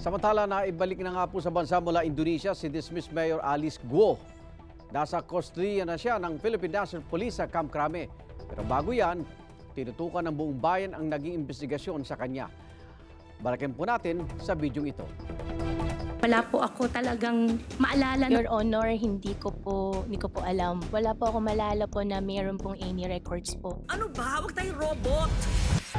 Samantala, naibalik na nga po sa bansa mula Indonesia si dismissed Mayor Alice Guo. Nasa kustodiya na siya ng Philippine National Police sa Camp Crame. Pero bago yan, tinutukan ng buong bayan ang naging investigasyon sa kanya. Balikan po natin sa bidyong ito. Wala po ako talagang maalala. Your Honor, hindi ko po alam. Wala po ako maalala po na mayroon pong any records po. Ano ba? Huwag tayong robot!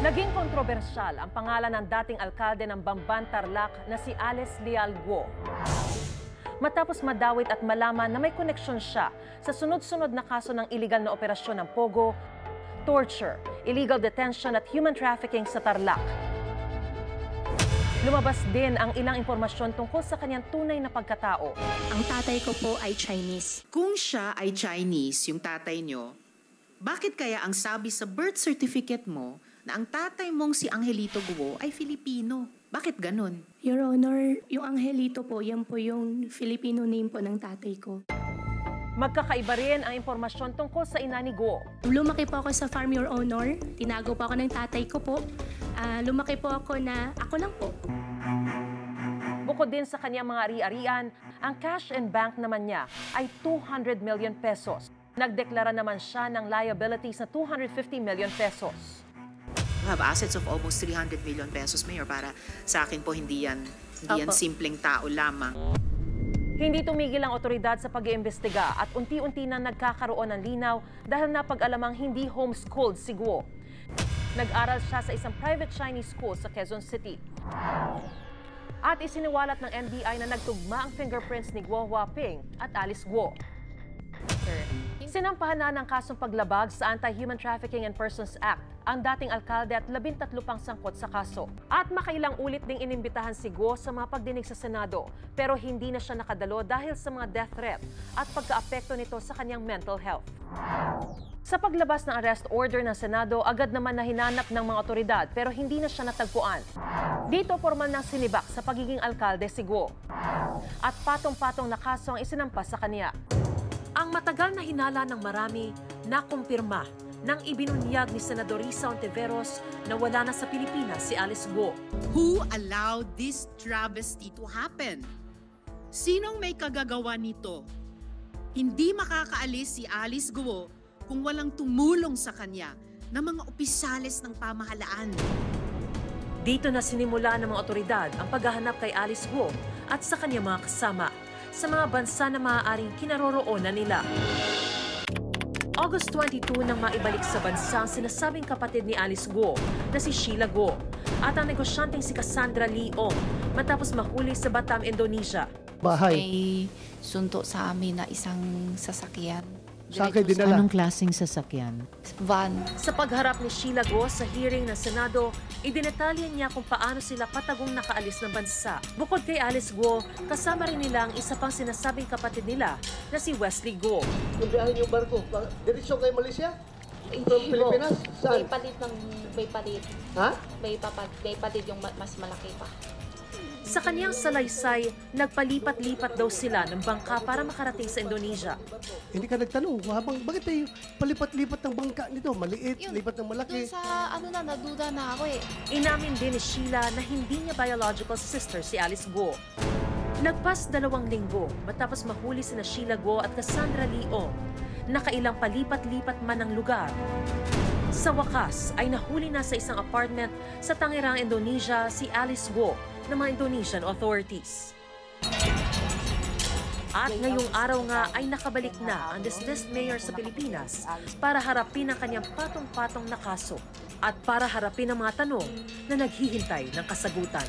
Naging kontrobersyal ang pangalan ng dating alkalde ng Bamban, Tarlac na si Alice Leal Guo. Matapos madawit at malaman na may koneksyon siya sa sunod-sunod na kaso ng iligal na operasyon ng Pogo, torture, illegal detention at human trafficking sa Tarlac. Lumabas din ang ilang impormasyon tungkol sa kanyang tunay na pagkatao. Ang tatay ko po ay Chinese. Kung siya ay Chinese, yung tatay nyo, bakit kaya ang sabi sa birth certificate mo na ang tatay mong si Angelito Guo ay Filipino? Bakit ganun? Your Honor, yung Angelito po, yan po yung Filipino name po ng tatay ko. Magkakaiba rin ang impormasyon tungkol sa ina ni Guo. Lumaki po ako sa farm, Your Honor. Tinago po ako ng tatay ko po. Lumaki po ako na ako lang po. Bukod din sa kanyang mga ari-arian, ang cash and bank naman niya ay 200 million pesos. Nagdeklara naman siya ng liabilities na 250 million pesos. You have assets of almost 300 million pesos, Mayor. Para sa akin po, hindi yan simpleng tao lamang. Hindi tumigil ang otoridad sa pag-iimbestiga at unti-unti na nagkakaroon ng linaw dahil napag-alamang hindi homeschooled si Guo. Nag-aral siya sa isang private Chinese school sa Quezon City. At isiniwalat ng NBI na nagtugma ang fingerprints ni Guo Huaping at Alice Guo. Sinampahan na ng kasong paglabag sa Anti-Human Trafficking and Persons Act ang dating alkalde at 13 pang sangkot sa kaso. At makailang ulit ding inimbitahan si Guo sa mga pagdinig sa Senado, pero hindi na siya nakadalo dahil sa mga death threat at pagkaapekto nito sa kanyang mental health. Sa paglabas ng arrest order ng Senado, agad naman na hinanap ng mga otoridad pero hindi na siya natagpuan. Dito formal ng sinibak sa pagiging alkalde si Guo. At patong-patong na kaso ang isinampas sa kanya. Ang matagal na hinala ng marami, nakumpirma nang ibinunyag ni Senador Risa Ontiveros na wala na sa Pilipinas si Alice Guo. Who allowed this travesty to happen? Sinong may kagagawa nito? Hindi makakaalis si Alice Guo kung walang tumulong sa kanya ng mga opisyales ng pamahalaan. Dito na sinimula ng mga otoridad ang paghahanap kay Alice Guo at sa kanyang mga kasama sa mga bansa na maaaring kinaroroonan nila. August 22 nang maibalik sa bansa ang sinasabing kapatid ni Alice Guo na si Sheila Guo at ang negosyanteng si Cassandra Leong matapos mahuli sa Batam, Indonesia. May sunto sa amin na isang sasakyan. Sa akin dinala. Anong klaseng sasakyan? Van. Sa pagharap ni Sheila Guo sa hearing ng Senado, idinetalye niya kung paano sila patagong nakaalis ng bansa. Bukod kay Alice Guo, kasama rin nila ang isa pang sinasabing kapatid nila na si Wesley Guo. Kundiyahin yung barko. Diretso kay Malaysia? From Pilipinas? Saan? May palit. Ha? May palit yung mas malaki pa. Sa kanyang salaysay, nagpalipat-lipat daw sila ng bangka para makarating sa Indonesia. Hindi ka nagtanong, bakit tayo palipat-lipat ng bangka nito? Maliit, lipat ng malaki. Doon sa naduda na ako eh. Inamin din ni Sheila na hindi niya biological sister si Alice Guo. Nagpas 2 linggo matapos mahuli sina Sheila Guo at Cassandra Leong. Nakailang palipat-lipat man ang lugar. Sa wakas ay nahuli na sa isang apartment sa Tangerang, Indonesia si Alice Guo ng mga Indonesian authorities. At ngayong araw nga ay nakabalik na ang dismissed mayor sa Pilipinas para harapin ang kanyang patong-patong na kaso at para harapin ang mga tanong na naghihintay ng kasagutan.